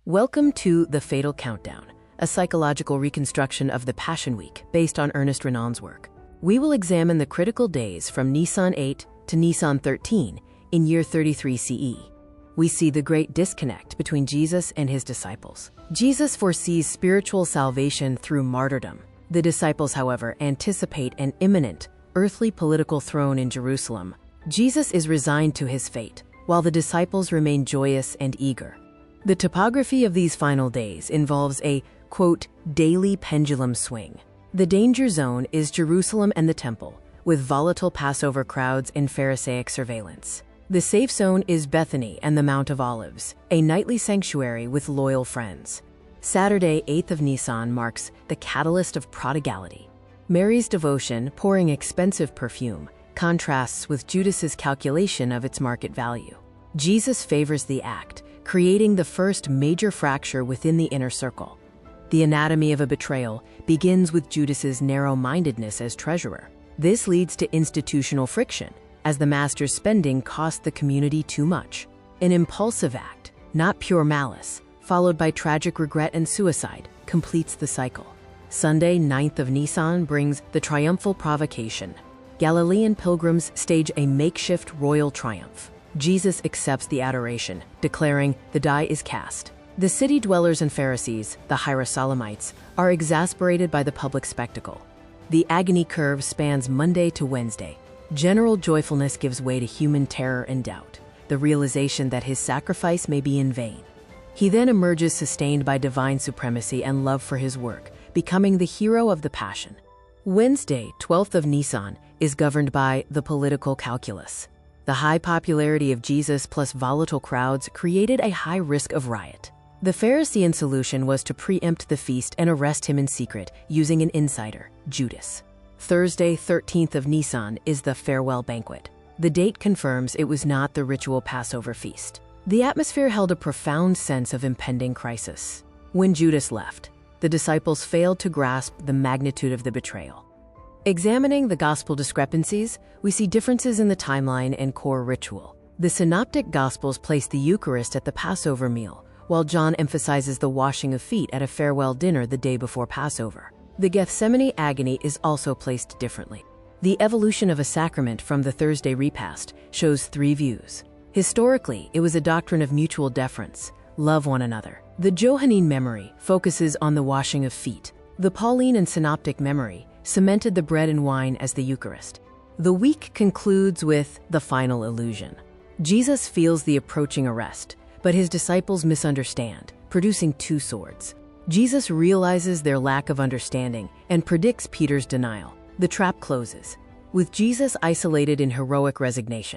Welcome to The Fatal Countdown, a psychological reconstruction of the Passion Week based on Ernest Renan's work. We will examine the critical days from Nisan 8 to Nisan 13 in year 33 CE. We see the great disconnect between Jesus and his disciples. Jesus foresees spiritual salvation through martyrdom. The disciples, however, anticipate an imminent, earthly political throne in Jerusalem. Jesus is resigned to his fate, while the disciples remain joyous and eager. The topography of these final days involves a, quote, daily pendulum swing. The danger zone is Jerusalem and the temple, with volatile Passover crowds and Pharisaic surveillance. The safe zone is Bethany and the Mount of Olives, a nightly sanctuary with loyal friends. Saturday, 8th of Nisan, marks the catalyst of prodigality. Mary's devotion, pouring expensive perfume, contrasts with Judas's calculation of its market value. Jesus favors the act, creating the first major fracture within the inner circle. The anatomy of a betrayal begins with Judas's narrow-mindedness as treasurer. This leads to institutional friction, as the master's spending cost the community too much. An impulsive act, not pure malice, followed by tragic regret and suicide, completes the cycle. Sunday, 9th of Nisan, brings the triumphal provocation. Galilean pilgrims stage a makeshift royal triumph. Jesus accepts the adoration, declaring, "The die is cast." The city dwellers and Pharisees, the Hierosolymites, are exasperated by the public spectacle. The agony curve spans Monday to Wednesday. General joyfulness gives way to human terror and doubt, the realization that his sacrifice may be in vain. He then emerges sustained by divine supremacy and love for his work, becoming the hero of the Passion. Wednesday, 12th of Nisan, is governed by the political calculus. The high popularity of Jesus plus volatile crowds created a high risk of riot. The Pharisee solution was to preempt the feast and arrest him in secret using an insider, Judas. Thursday, 13th of Nisan, is the farewell banquet. The date confirms it was not the ritual Passover feast. The atmosphere held a profound sense of impending crisis. When Judas left, the disciples failed to grasp the magnitude of the betrayal. Examining the gospel discrepancies, we see differences in the timeline and core ritual. The Synoptic Gospels place the Eucharist at the Passover meal, while John emphasizes the washing of feet at a farewell dinner the day before Passover. The Gethsemane agony is also placed differently. The evolution of a sacrament from the Thursday repast shows three views. Historically, it was a doctrine of mutual deference, love one another. The Johannine memory focuses on the washing of feet. The Pauline and Synoptic memory cemented the bread and wine as the Eucharist. The week concludes with the final illusion. Jesus feels the approaching arrest, but his disciples misunderstand, producing two swords. Jesus realizes their lack of understanding and predicts Peter's denial. The trap closes, with Jesus isolated in heroic resignation.